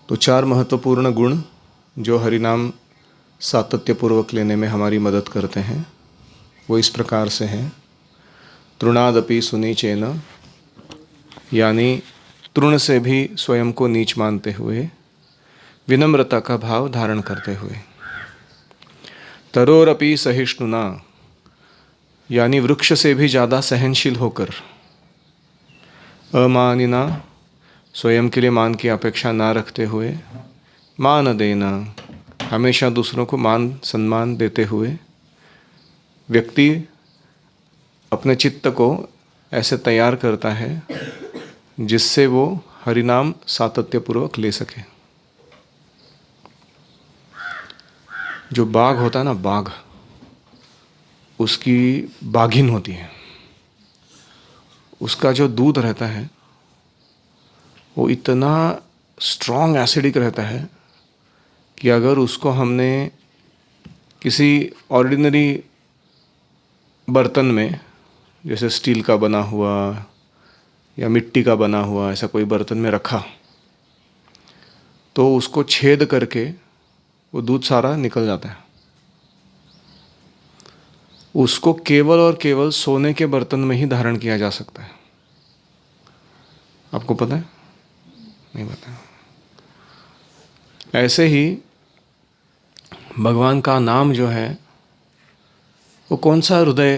तो चार महत्वपूर्ण गुण जो हरिनाम सातत्यपूर्वक लेने में हमारी मदद करते हैं वो इस प्रकार से हैं। तृणादपि सुनीचेन, यानी तृण से भी स्वयं को नीच मानते हुए, विनम्रता का भाव धारण करते हुए। तरोरपि सहिष्णुना, यानी वृक्ष से भी ज़्यादा सहनशील होकर। अमानिना, स्वयं के लिए मान की अपेक्षा ना रखते हुए। मान देना, हमेशा दूसरों को मान सम्मान देते हुए व्यक्ति अपने चित्त को ऐसे तैयार करता है जिससे वो हरिनाम सातत्यपूर्वक ले सके। जो बाघ होता है ना, बाघ, उसकी बाघिन होती है, उसका जो दूध रहता है वो इतना स्ट्रॉन्ग एसिडिक रहता है कि अगर उसको हमने किसी ऑर्डिनरी बर्तन में, जैसे स्टील का बना हुआ या मिट्टी का बना हुआ ऐसा कोई बर्तन में रखा, तो उसको छेद करके वो दूध सारा निकल जाता है। उसको केवल और केवल सोने के बर्तन में ही धारण किया जा सकता है। आपको पता है? नहीं पता। ऐसे ही भगवान का नाम जो है वो कौन सा हृदय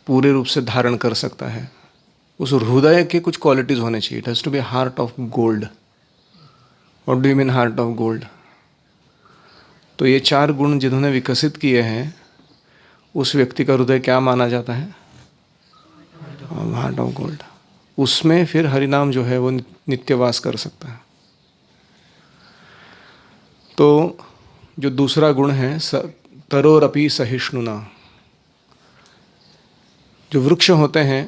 पूरे रूप से धारण कर सकता है? उस हृदय के कुछ क्वालिटीज होने चाहिए। It has to be heart of gold. What do you mean heart of gold? तो ये चार गुण जिन्होंने विकसित किए हैं उस व्यक्ति का हृदय क्या माना जाता है? Heart of gold. उसमें फिर हरिनाम जो है वो नित्यवास कर सकता है। तो जो दूसरा गुण है तरोरपि सहिष्णुना, जो वृक्ष होते हैं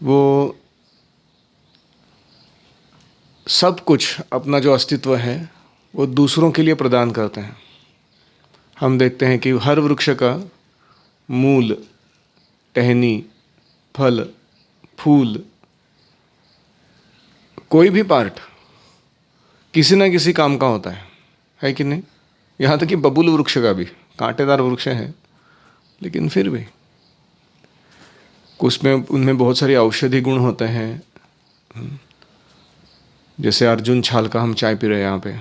वो सब कुछ, अपना जो अस्तित्व है वो दूसरों के लिए प्रदान करते हैं। हम देखते हैं कि हर वृक्ष का मूल, टहनी, फल, फूल, कोई भी पार्ट किसी न किसी काम का होता है कि नहीं? यहाँ तक कि बबूल वृक्ष का भी, कांटेदार वृक्ष है लेकिन फिर भी उसमें उनमें बहुत सारे औषधि गुण होते हैं। जैसे अर्जुन छाल का हम चाय पी रहे हैं यहाँ पे,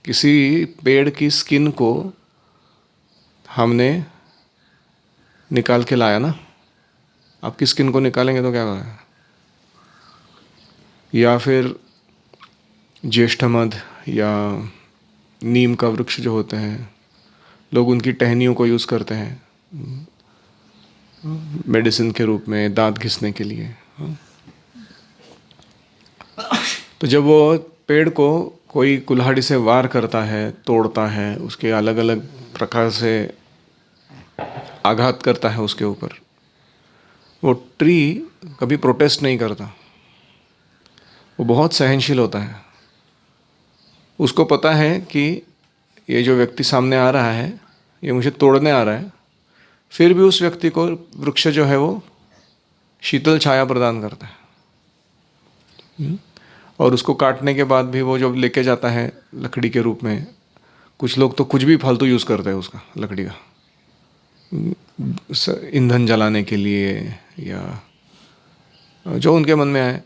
किसी पेड़ की स्किन को हमने निकाल के लाया ना, आपकी स्किन को निकालेंगे तो क्या होगा? या फिर ज्येष्ठमध या नीम का वृक्ष जो होते हैं, लोग उनकी टहनियों को यूज़ करते हैं मेडिसिन के रूप में, दांत घिसने के लिए। तो जब वो पेड़ को कोई कुल्हाड़ी से वार करता है, तोड़ता है, उसके अलग अलग प्रकार से आघात करता है उसके ऊपर, वो ट्री कभी प्रोटेस्ट नहीं करता। वो बहुत सहनशील होता है। उसको पता है कि ये जो व्यक्ति सामने आ रहा है ये मुझे तोड़ने आ रहा है, फिर भी उस व्यक्ति को वृक्ष जो है वो शीतल छाया प्रदान करता है। और उसको काटने के बाद भी वो जो लेके जाता है लकड़ी के रूप में, कुछ लोग तो कुछ भी फालतू यूज़ करते हैं उसका, लकड़ी का, ईंधन जलाने के लिए या जो उनके मन में आए,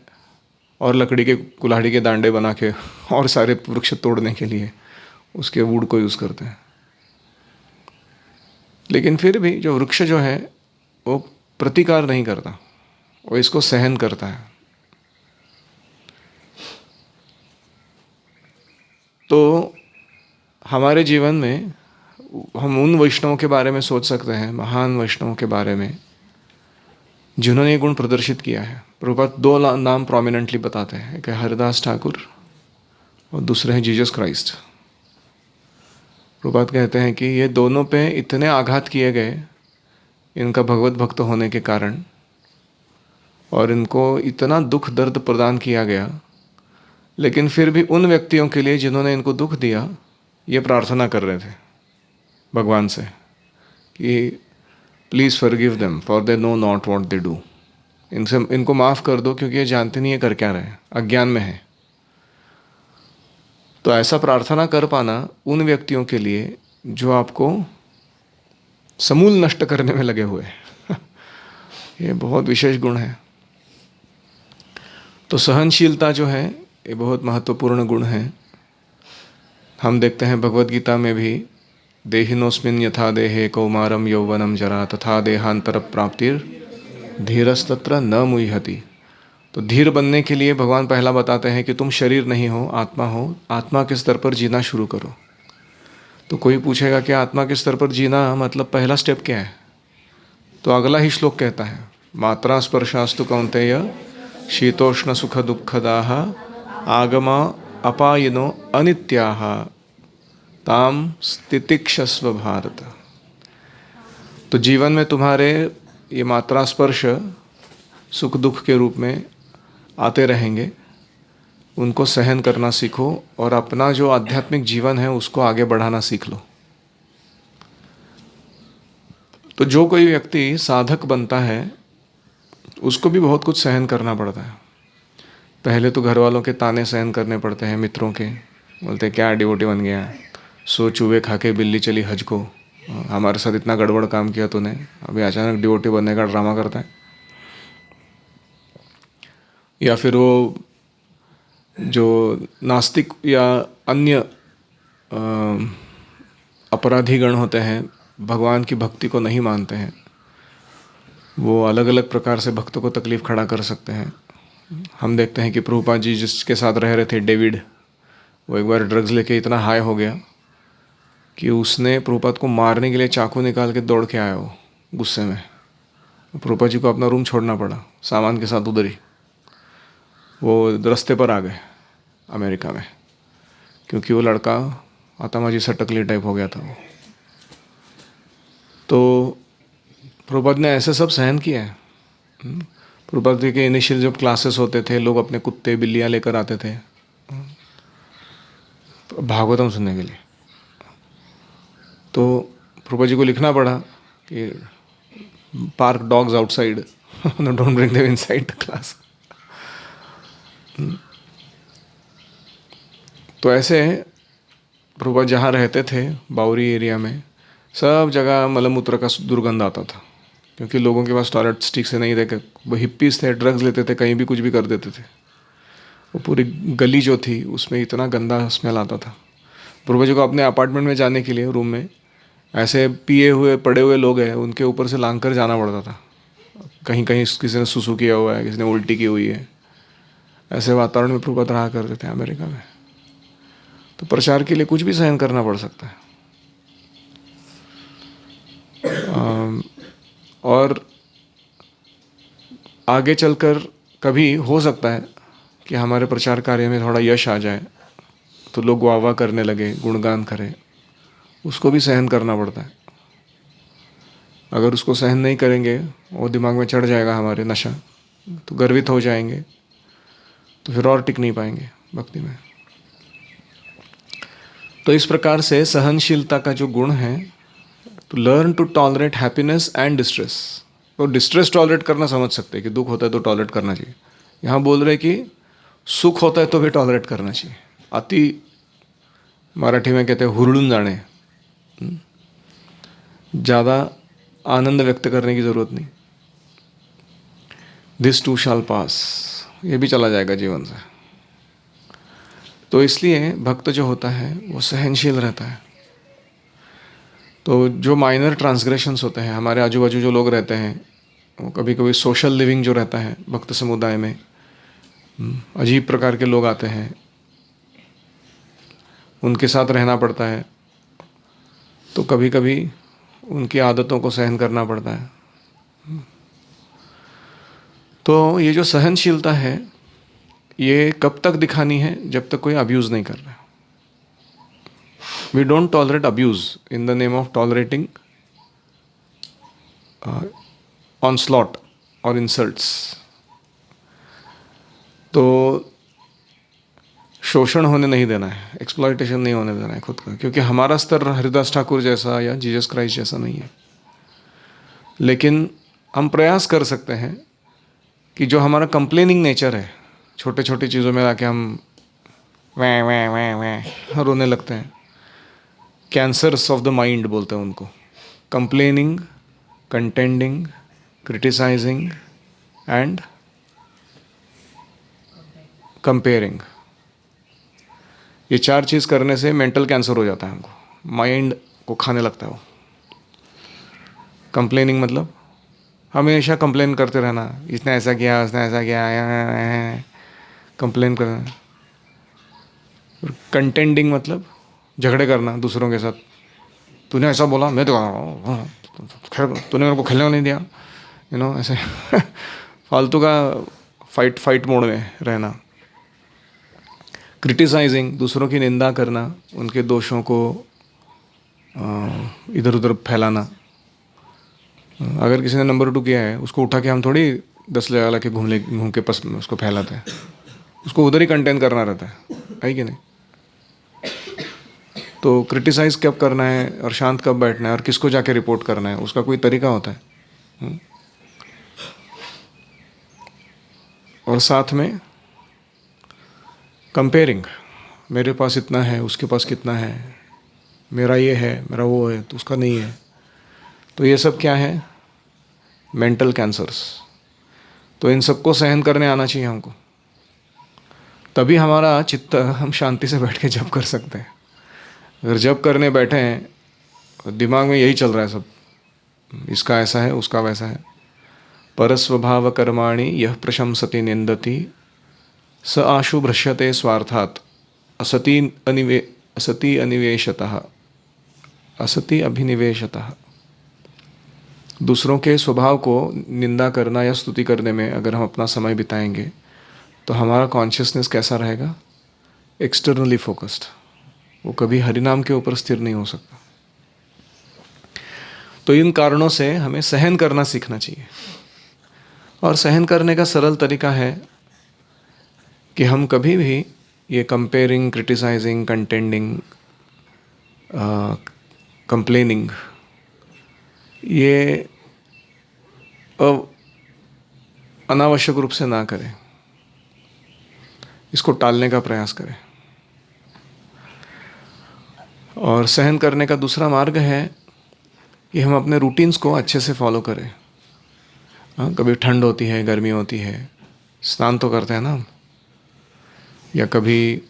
और लकड़ी के कुल्हाड़ी के डांडे बना के और सारे वृक्ष तोड़ने के लिए उसके वुड को यूज़ करते हैं। लेकिन फिर भी जो वृक्ष जो है वो प्रतिकार नहीं करता, वो इसको सहन करता है। तो हमारे जीवन में हम उन वैष्णवों के बारे में सोच सकते हैं, महान वैष्णवों के बारे में जिन्होंने ये गुण प्रदर्शित किया है। प्रभुपाद दो नाम प्रोमिनेंटली बताते हैं, एक है हरिदास ठाकुर और दूसरे हैं जीसस क्राइस्ट। प्रभुपाद कहते हैं कि ये दोनों पे इतने आघात किए गए इनका भगवत भक्त होने के कारण, और इनको इतना दुख दर्द प्रदान किया गया, लेकिन फिर भी उन व्यक्तियों के लिए जिन्होंने इनको दुख दिया ये प्रार्थना कर रहे थे भगवान से कि please forgive them for they know not what they do. इनको माफ़ कर दो क्योंकि ये जानते नहीं है कर क्या रहे हैं, अज्ञान में है। तो ऐसा प्रार्थना कर पाना उन व्यक्तियों के लिए जो आपको समूल नष्ट करने में लगे हुए हैं ये बहुत विशेष गुण है। तो सहनशीलता जो है ये बहुत महत्वपूर्ण गुण है। हम देखते हैं भगवद गीता में भी, देहिनोस्मिन् यथा देहे कौमारम यौवनम जरा तथा देहांतर प्राप्तिर धीरस्तत्र न मुह्यति। तो धीर बनने के लिए भगवान पहला बताते हैं कि तुम शरीर नहीं हो, आत्मा हो, आत्मा के स्तर पर जीना शुरू करो। तो कोई पूछेगा कि आत्मा के स्तर पर जीना मतलब पहला स्टेप क्या है? तो अगला ही श्लोक कहता है, मात्रा स्पर्शास्तु कौन्तेय शीतोष्ण सुख दुःखदाः आगमा अपायिनो अनित्याः ताम स्थितिक्षस्व भारत। तो जीवन में तुम्हारे ये मात्रा स्पर्श सुख दुख के रूप में आते रहेंगे, उनको सहन करना सीखो और अपना जो आध्यात्मिक जीवन है उसको आगे बढ़ाना सीख लो। तो जो कोई व्यक्ति साधक बनता है उसको भी बहुत कुछ सहन करना पड़ता है। पहले तो घर वालों के ताने सहन करने पड़ते हैं, मित्रों के, बोलते क्या डिवोटी बन गया, सो चूहे खा के बिल्ली चली हज को, हमारे साथ इतना गड़बड़ काम किया तूने, अभी अचानक डिवोटी बनने का ड्रामा करता है। या फिर वो जो नास्तिक या अन्य अपराधीगण होते हैं, भगवान की भक्ति को नहीं मानते हैं, वो अलग अलग प्रकार से भक्तों को तकलीफ़ खड़ा कर सकते हैं। हम देखते हैं कि प्रभुपाद जी जिसके साथ रह रहे थे, डेविड, वो एक बार ड्रग्स लेके इतना हाई हो गया कि उसने प्रभुपाद को मारने के लिए चाकू निकाल के दौड़ के आया वो गुस्से में। प्रभुपाद जी को अपना रूम छोड़ना पड़ा सामान के साथ, उधर ही वो रास्ते पर आ गए अमेरिका में, क्योंकि वो लड़का आत्मा जी सटकली टाइप हो गया था वो। तो प्रभुपाद ने ऐसे सब सहन किया है। प्रभुपाद जी के इनिशियल जब क्लासेस होते थे, लोग अपने कुत्ते बिल्लियाँ लेकर आते थे भागवतम सुनने के लिए। तो प्रभुपाद जी को लिखना पड़ा कि park dogs outside, don't bring them inside the class. तो ऐसे प्रभुपाद जहाँ रहते थे बावरी एरिया में, सब जगह मलमूत्र का दुर्गंध आता था, क्योंकि लोगों के पास टॉयलेट ठीक से नहीं थे, वो हिप्पीज थे, ड्रग्स लेते थे, कहीं भी कुछ भी कर देते थे। वो पूरी गली जो थी उसमें इतना गंदा स्मेल आता था। प्रभुपाद जी को अपने अपार्टमेंट में जाने के लिए रूम में ऐसे पिए हुए पड़े हुए लोग हैं, उनके ऊपर से लांग कर जाना पड़ता था। कहीं कहीं किसी ने सुसु किया हुआ है, किसी ने उल्टी की हुई है, ऐसे वातावरण में प्रभुपाद रहा करते थे अमेरिका में। तो प्रचार के लिए कुछ भी सहन करना पड़ सकता है। और आगे चलकर कभी हो सकता है कि हमारे प्रचार कार्य में थोड़ा यश आ जाए, तो लोग वाह वाह करने लगे, गुणगान करें, उसको भी सहन करना पड़ता है। अगर उसको सहन नहीं करेंगे, वो दिमाग में चढ़ जाएगा हमारे नशा, तो गर्वित हो जाएंगे, तो फिर और टिक नहीं पाएंगे भक्ति में। तो इस प्रकार से सहनशीलता का जो गुण है, तो learn to tolerate happiness and distress. तो डिस्ट्रेस टॉलरेट करना समझ सकते हैं कि दुख होता है तो टॉलरेट करना चाहिए। यहाँ बोल रहे कि सुख होता है तो भी टॉलरेट करना चाहिए। अति, मराठी में कहते हैं हुरळून जाने, ज़्यादा आनंद व्यक्त करने की ज़रूरत नहीं। दिस टू शैल पास, ये भी चला जाएगा जीवन से। तो इसलिए भक्त जो होता है वो सहनशील रहता है। तो जो माइनर ट्रांसग्रेशंस होते हैं, हमारे आजू बाजू जो लोग रहते हैं, वो कभी कभी सोशल लिविंग जो रहता है भक्त समुदाय में, अजीब प्रकार के लोग आते हैं, उनके साथ रहना पड़ता है, तो कभी कभी उनकी आदतों को सहन करना पड़ता है। तो ये जो सहनशीलता है, ये कब तक दिखानी है? जब तक कोई अब्यूज़ नहीं कर रहा है। We don't tolerate abuse in the name of tolerating onslaught और इंसल्ट्स। तो शोषण होने नहीं देना है, एक्सप्लॉयटेशन नहीं होने देना है खुद का, क्योंकि हमारा स्तर हरिदास ठाकुर जैसा या जीसस क्राइस्ट जैसा नहीं है। लेकिन हम प्रयास कर सकते हैं कि जो हमारा कंप्लेनिंग नेचर है, छोटे छोटे चीज़ों में आके हम वै वै वै वै रोने लगते हैं। कैंसर्स ऑफ द माइंड बोलते हैं उनको। Complaining, contending, criticising and comparing. ये 4 चीज़ करने से मेंटल कैंसर हो जाता है हमको, माइंड को खाने लगता है वो। कंप्लेनिंग मतलब हमेशा कंप्लेन करते रहना, इसने ऐसा किया, उसने ऐसा किया, कंप्लेन करना। कंटेंडिंग मतलब झगड़े करना दूसरों के साथ। तूने ऐसा बोला, मैं तो खैर तूने मेरे को खेलने को नहीं दिया, ऐसे फालतू का फाइट मोड में रहना। क्रिटिसाइजिंग, दूसरों की निंदा करना, उनके दोषों को इधर उधर फैलाना। अगर किसी ने नंबर 2 किया है, उसको उठा के हम थोड़ी 10 लगा के घूम के पस उसको फैलाते हैं। उसको उधर ही कंटेन करना रहता है कि नहीं? तो क्रिटिसाइज कब करना है और शांत कब बैठना है और किसको जाके रिपोर्ट करना है, उसका कोई तरीका होता है। और साथ में कंपेयरिंग, मेरे पास इतना है, उसके पास कितना है, मेरा ये है, मेरा वो है, तो उसका नहीं है। तो ये सब क्या है? Mental cancers. तो इन सबको सहन करने आना चाहिए हमको, तभी हमारा चित्त, हम शांति से बैठ के जप कर सकते हैं। अगर जप करने बैठे हैं, दिमाग में यही चल रहा है सब, इसका ऐसा है, उसका वैसा है। परस्वभाव कर्माणि यह प्रशंसति निंदति स आशु भ्रश्यते स्वार्थात् असति अनिवेशतः असति अभिनिवेशतः। दूसरों के स्वभाव को निंदा करना या स्तुति करने में अगर हम अपना समय बिताएंगे तो हमारा कॉन्शियसनेस कैसा रहेगा? Externally focused. वो कभी हरिनाम के ऊपर स्थिर नहीं हो सकता। तो इन कारणों से हमें सहन करना सीखना चाहिए। और सहन करने का सरल तरीका है कि हम कभी भी ये कंपेयरिंग, क्रिटिसाइजिंग, कंटेंडिंग, कंप्लेनिंग, ये अनावश्यक रूप से ना करें। इसको टालने का प्रयास करें। और सहन करने का दूसरा मार्ग है कि हम अपने रूटीन्स को अच्छे से फॉलो करें। कभी ठंड होती है, गर्मी होती है, स्नान तो करते हैं ना हम, या कभी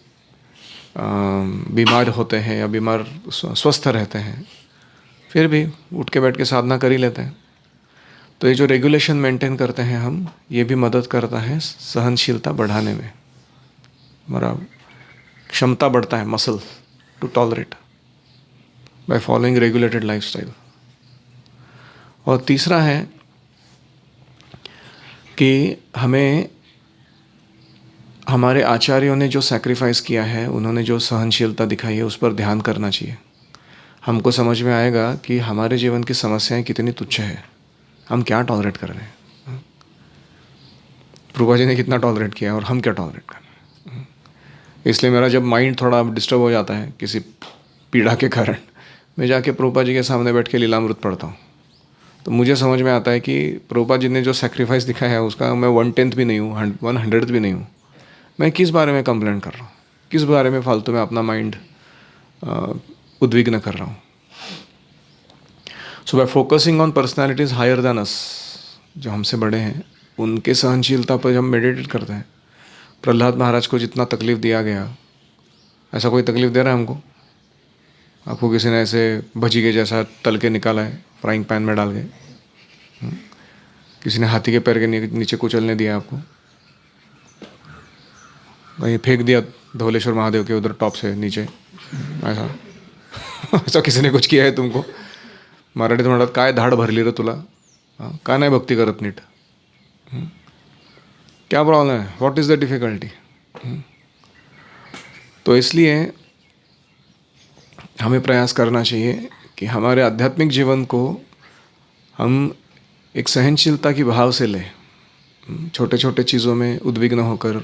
बीमार होते हैं या बीमार स्वस्थ रहते हैं, फिर भी उठ के बैठ के साधना कर ही लेते हैं। तो ये जो रेगुलेशन मेंटेन करते हैं हम, ये भी मदद करता है सहनशीलता बढ़ाने में। हमारा क्षमता बढ़ता है, muscle to tolerate, by following regulated lifestyle. और तीसरा है कि हमें हमारे आचार्यों ने जो सैक्रिफाइस किया है, उन्होंने जो सहनशीलता दिखाई है, उस पर ध्यान करना चाहिए। हमको समझ में आएगा कि हमारे जीवन की समस्याएं कितनी तुच्छ है, हम क्या टॉलरेट कर रहे हैं। प्रभुपा जी ने कितना टॉलरेट किया और हम क्या टॉलरेट कर रहे हैं। इसलिए मेरा जब माइंड थोड़ा डिस्टर्ब हो जाता है किसी पीड़ा के कारण, मैं जाके प्रभुपा जी के सामने बैठ के लीलामृत पढ़ता हूँ। तो मुझे समझ में आता है कि प्रभुपा जी ने जो सैक्रिफाइस दिखाया है, उसका मैं 1/10 भी नहीं हूँ, 1/100 भी नहीं हूँ। मैं किस बारे में कंप्लेन कर रहा हूँ, किस बारे में फालतू में अपना माइंड उद्विग्न कर रहा हूँ। So by focusing on personalities higher than us, जो हमसे बड़े हैं, उनके सहनशीलता पर हम मेडिटेट करते हैं। प्रहलाद महाराज को जितना तकलीफ दिया गया, ऐसा कोई तकलीफ दे रहा है हमको? आपको किसी ने ऐसे भजी के जैसा तल के निकाला है फ्राइंग पैन में डाल के? किसी ने हाथी के पैर के नीचे कुचलने दिया आपको? कहीं फेंक दिया धवलेश्वर महादेव के उधर टॉप से नीचे, ऐसा ऐसा किसी ने कुछ किया है तुमको? मराठीत म्हणतात, काय धाड भरली रे तुला, का नाही भक्ती करत नीट? क्या प्रॉब्लम है? What is the difficulty? तो इसलिए हमें प्रयास करना चाहिए कि हमारे आध्यात्मिक जीवन को हम एक सहनशीलता की भाव से लें। छोटे छोटे चीज़ों में उद्विग्न होकर,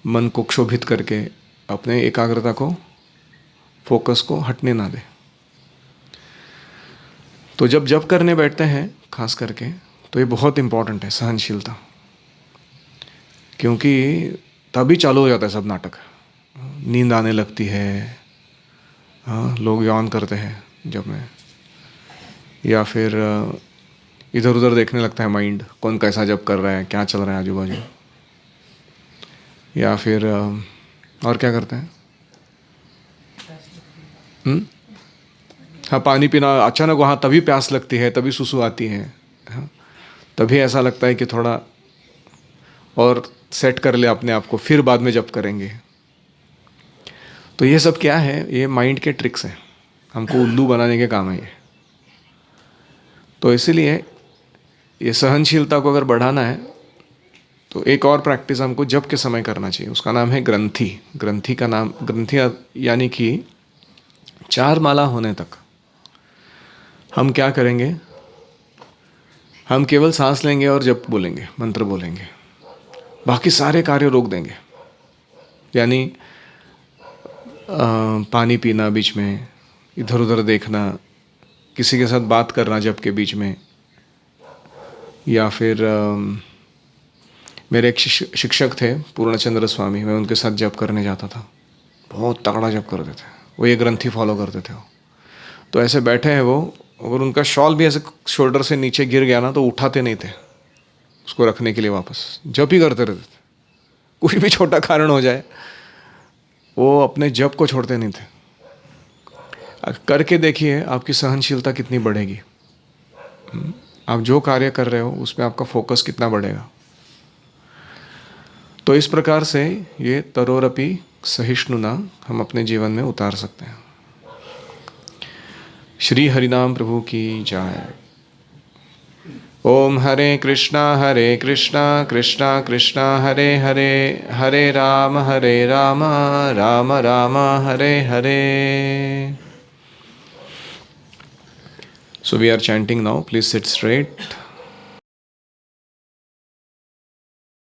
मन को क्षोभित करके अपने एकाग्रता को, फोकस को हटने ना दें। तो जब जप करने बैठते हैं खास करके, तो ये बहुत इम्पॉर्टेंट है सहनशीलता। क्योंकि तभी चालू हो जाता है सब नाटक। नींद आने लगती है, हाँ, लोग यौन करते हैं जब में, या फिर इधर उधर देखने लगता है माइंड, कौन कैसा जब कर रहा है, क्या चल रहा है आजू बाजू, या फिर और क्या करते हैं। हाँ, पानी पीना, अचानक वहाँ तभी प्यास लगती है, तभी सुसु आती है, हाँ, तभी ऐसा लगता है कि थोड़ा और सेट कर ले अपने आप को, फिर बाद में जब करेंगे। तो ये सब क्या है, ये माइंड के ट्रिक्स हैं, हमको उल्लू बनाने के काम है ये। तो इसीलिए ये सहनशीलता को अगर बढ़ाना है तो एक और प्रैक्टिस हमको जप के समय करना चाहिए, उसका नाम है ग्रंथि। ग्रंथि का नाम, ग्रंथि यानी कि 4 माला होने तक हम क्या करेंगे, हम केवल सांस लेंगे और जप बोलेंगे, मंत्र बोलेंगे, बाकी सारे कार्य रोक देंगे। यानी पानी पीना बीच में, इधर उधर देखना, किसी के साथ बात करना जप के बीच में, या फिर मेरे एक शिक्षक थे पूर्णचंद्र स्वामी, मैं उनके साथ जप करने जाता था, बहुत तगड़ा जप करते थे वो, ये ग्रंथि फॉलो करते थे वो। तो ऐसे बैठे हैं वो, अगर उनका शॉल भी ऐसे शोल्डर से नीचे गिर गया ना तो उठाते नहीं थे उसको रखने के लिए, वापस जप ही करते रहते थे। कुछ भी छोटा कारण हो जाए वो अपने जप को छोड़ते नहीं थे। करके देखिए आपकी सहनशीलता कितनी बढ़ेगी, आप जो कार्य कर रहे हो उसमें आपका फोकस कितना बढ़ेगा। तो इस प्रकार से ये तरोरपि सहिष्णुना हम अपने जीवन में उतार सकते हैं। श्री हरिनाम प्रभु की जय। ओम हरे कृष्णा कृष्णा कृष्णा हरे हरे, हरे Ram Ram Ram Hare Hare. So we are chanting now. Please sit straight.